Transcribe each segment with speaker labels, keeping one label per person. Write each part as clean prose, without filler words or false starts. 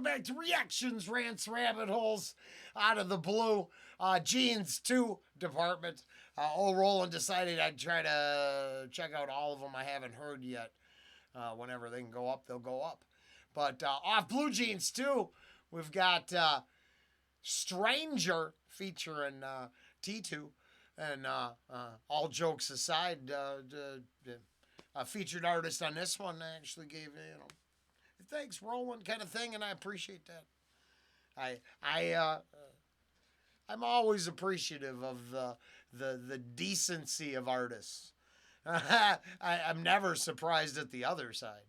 Speaker 1: welcome back to Reactions, Rants, Rabbit Holes, out of the blue. Jeans 2 department. Old Rollen decided I'd try to check out all of them I haven't heard yet. Whenever they can go up, they'll go up. But off Blue Jeans 2, we've got Stranger featuring T2. And all jokes aside, a featured artist on this one actually gave, thanks, Rollen, kind of thing, and I appreciate that. I'm always appreciative of the decency of artists. I'm never surprised at the other side.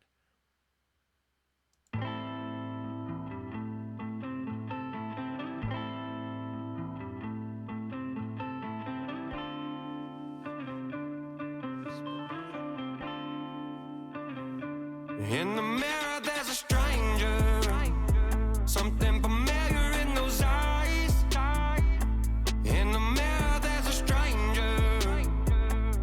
Speaker 2: In the mirror there's a stranger, something familiar in those eyes. In the mirror there's a stranger,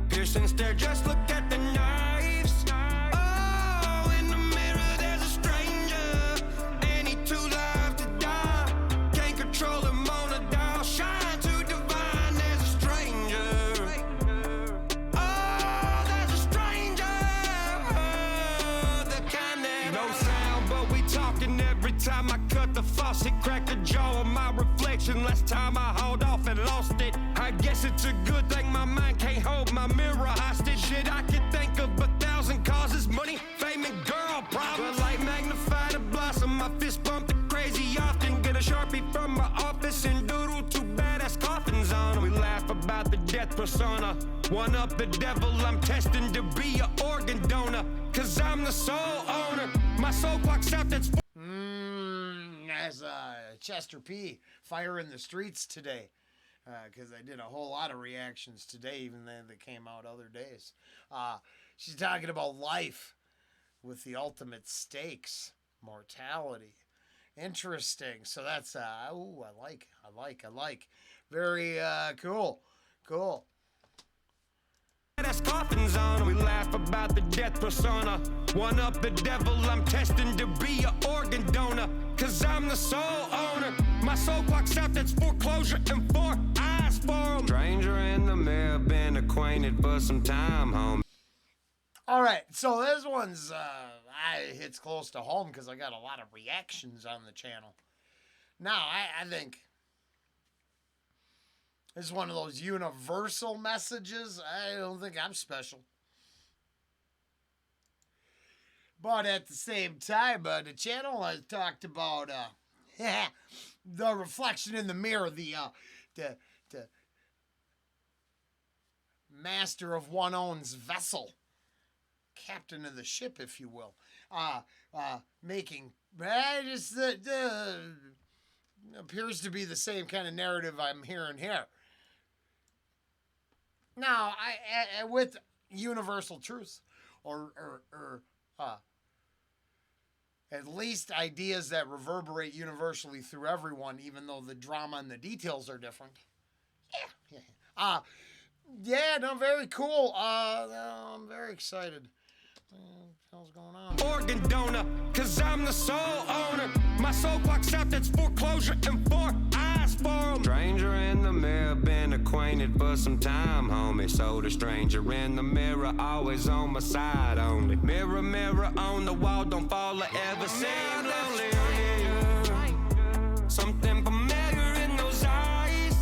Speaker 2: piercing stare, just look at the knives. Oh, in the mirror there's a stranger, and he too live to die. Can't control him on a dial, shine too divine. There's a stranger. Oh, there's a stranger. No sound, but we talking every time I cut the faucet. Crack the jaw of my reflection. Last time I hauled off and lost it. I guess it's a good thing my mind can't hold my mirror hostage. Shit, I can think of 1,000 causes. Money, fame, and girl problems. But like magnified blossom, my fist bumped crazy often. Get a Sharpie from my office and doodle 2 badass coffins on them. We laugh about the death persona. One up the devil, I'm testing to be an organ donor. Cause I'm the soul owner. My soul clocks out, that's
Speaker 1: As Chester P. Fire in the streets today. Because I did a whole lot of reactions today, even though they came out other days. She's talking about life with the ultimate stakes, mortality. Interesting. So that's, I like. Very cool.
Speaker 2: that's coffins on. We laugh about the death persona. One up the devil, I'm testing to be an organ donor. Cause I'm the soul owner. My soul clocks out, that's foreclosure and 4 eyes for 'em. Stranger in the mirror, been acquainted for some time, homie.
Speaker 1: All right, so this one's hits close to home because I got a lot of reactions on the channel. Now, I think this is one of those universal messages. I don't think I'm special. But at the same time, the channel has talked about the reflection in the mirror, the master of one own's vessel, captain of the ship, if you will, making appears to be the same kind of narrative I'm hearing here. Now, I with universal truths, or at least ideas that reverberate universally through everyone, even though the drama and the details are different. Yeah, no, very cool. I'm very excited. What the hell's going on?
Speaker 2: Organ donor, cause I'm the soul owner. My soul clocks out, that's foreclosure and 4 eyes for 'em. Stranger in the mirror, been acquainted for some time, homie. So the stranger in the mirror, always on my side only. Mirror, mirror on the wall, don't fall or ever seem lonely. Something familiar in those eyes.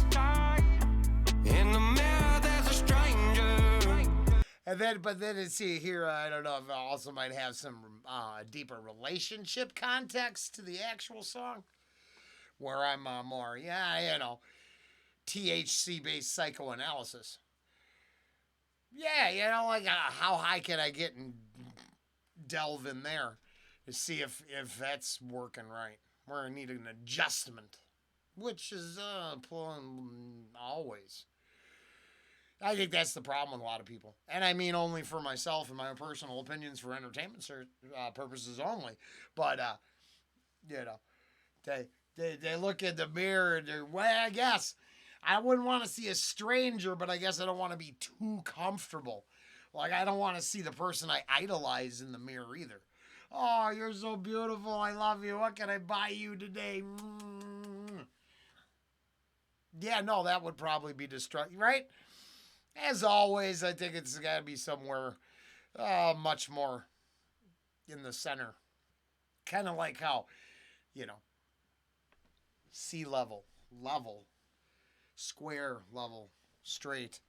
Speaker 2: In the mirror, there's a stranger.
Speaker 1: And then, but then see here, I don't know if it also might have some deeper relationship context to the actual song, where I'm more, THC-based psychoanalysis. Yeah, like how high can I get and delve in there to see if that's working right, where I need an adjustment, which is always. I think that's the problem with a lot of people. And I mean only for myself and my own personal opinions for entertainment purposes only. But, they look in the mirror and they're, well, I guess I wouldn't want to see a stranger, but I guess I don't want to be too comfortable. Like, I don't want to see the person I idolize in the mirror either. Oh, you're so beautiful. I love you. What can I buy you today? Yeah, no, that would probably be destructive, right? As always, I think it's got to be somewhere much more in the center. Kind of like how, you know, sea level, level, square, level, straight,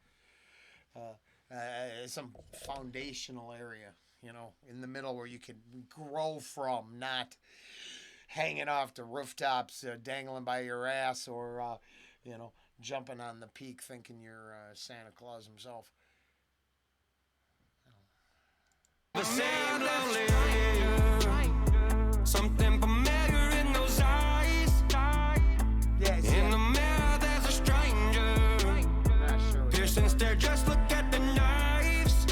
Speaker 1: some foundational area, in the middle where you can grow from, not hanging off the rooftops, dangling by your ass, or, jumping on the peak thinking you're Santa Claus himself.
Speaker 2: The sound lonely. Something familiar in those eyes.
Speaker 1: Yeah,
Speaker 2: In the mirror, there's a stranger.
Speaker 1: not sure.
Speaker 2: Piercing stare, just look at the knives.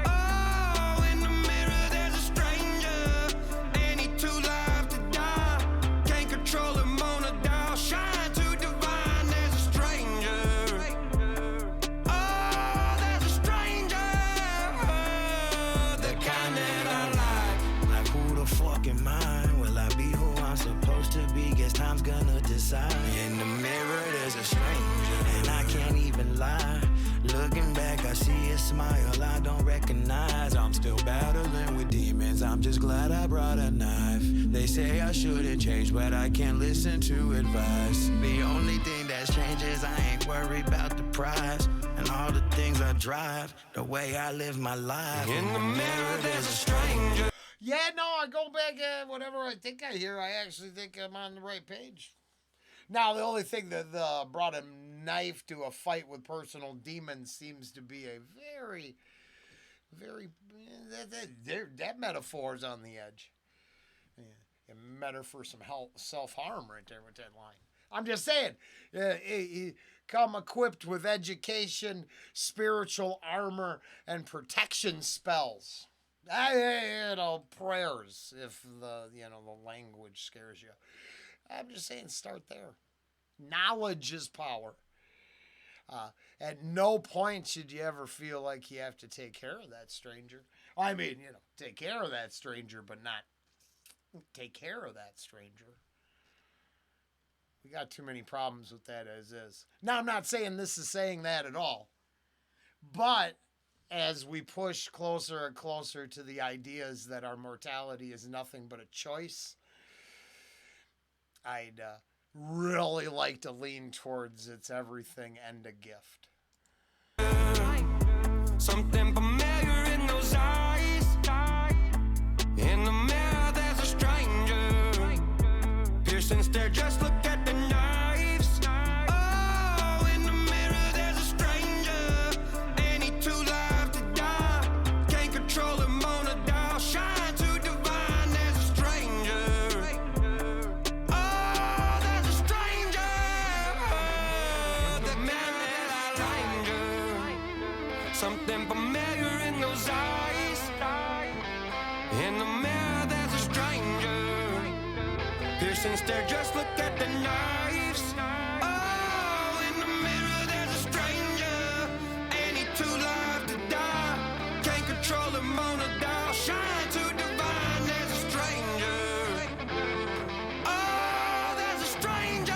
Speaker 2: Oh, in the mirror, there's a stranger. Ain't he too live to die? Can't control him on a dial. Shine too divine, there's a stranger. Oh, there's a stranger. The kind that I like.
Speaker 3: Like who the fuck am I? Will I be who I'm supposed to be? Guess time's gonna decide. In the mirror there's a stranger, and I can't even lie. Looking back I see a smile I don't recognize. I'm still battling with demons, I'm just glad I brought a knife. They say I shouldn't change, but I can't listen to advice. The only thing that's changed is I ain't worried about the prize. And all the things I drive, the way I live my life.
Speaker 2: In the mirror, there's a stranger.
Speaker 1: Yeah, no, I go back, whatever I think I hear, I actually think I'm on the right page. Now, the only thing that brought a knife to a fight with personal demons seems to be a very, very, that metaphor's on the edge. Yeah, a metaphor for some self-harm right there with that line. I'm just saying, come equipped with education, spiritual armor, and protection spells. Prayers, if the language scares you. I'm just saying, start there. Knowledge is power. At no point should you ever feel like you have to take care of that stranger. I mean, take care of that stranger, but not take care of that stranger. We got too many problems with that as is. Now, I'm not saying this is saying that at all. But as we push closer and closer to the ideas that our mortality is nothing but a choice, I'd really like to lean towards it's everything and a gift.
Speaker 2: Something familiar in those eyes. In the mirror, there's a stranger. Piercing stare, just look at the knives. Oh, in the mirror, there's a stranger. Ain't he too live to die? Can't control him on a dial. Shine too divine, there's a stranger. Oh, there's a stranger. The man that I like. Something familiar in those eyes. In the mirror, there's a stranger. Piercing stare, just look at the knives. Oh, in the mirror, there's a stranger. Ain't he too live to die? Can't control him on a dial. Shine too divine, there's a stranger. Oh, there's a stranger.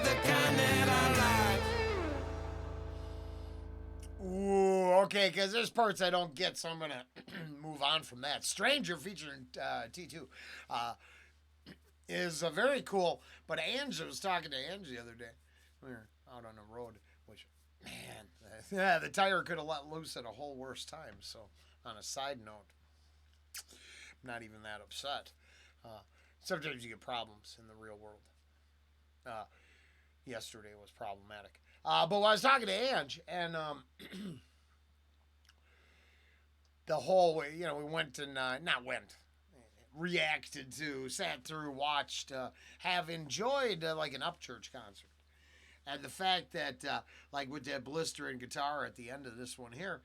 Speaker 2: The kind that I like.
Speaker 1: Ooh, okay, because there's parts I don't get, so I'm going to move on from that. Stranger featuring T2 is very cool, but Angie was talking to Angie the other day. We were out on the road, which, man, the tire could have let loose at a whole worse time. So, on a side note, I'm not even that upset. Sometimes you get problems in the real world. Yesterday was problematic. But when I was talking to Ange, and the whole way, we went and, reacted to, sat through, watched, have enjoyed like an Upchurch concert. And the fact that, like with that blistering guitar at the end of this one here,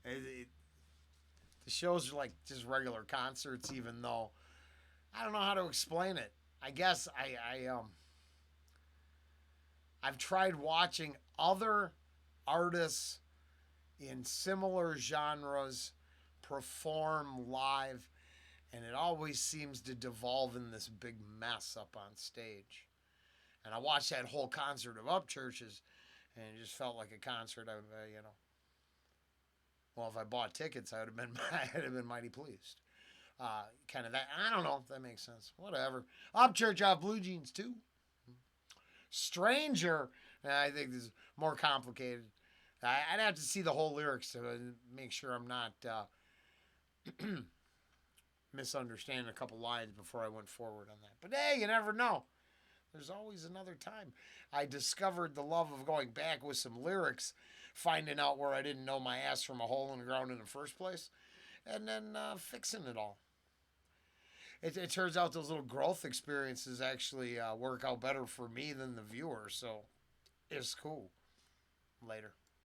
Speaker 1: the shows are like just regular concerts, even though I don't know how to explain it. I guess I've tried watching other artists in similar genres perform live, and it always seems to devolve in this big mess up on stage. And I watched that whole concert of Upchurch's, and it just felt like a concert. Well, if I bought tickets, I'd have been mighty pleased. Kind of that. I don't know if that makes sense. Whatever. Upchurch off Blue Jeans too. Stranger. I think this is more complicated. I'd have to see the whole lyrics to make sure I'm not misunderstanding a couple lines before I went forward on that. But hey, you never know. There's always another time. I discovered the love of going back with some lyrics, finding out where I didn't know my ass from a hole in the ground in the first place, and then fixing it all. It turns out those little growth experiences actually work out better for me than the viewer, so it's cool. Later.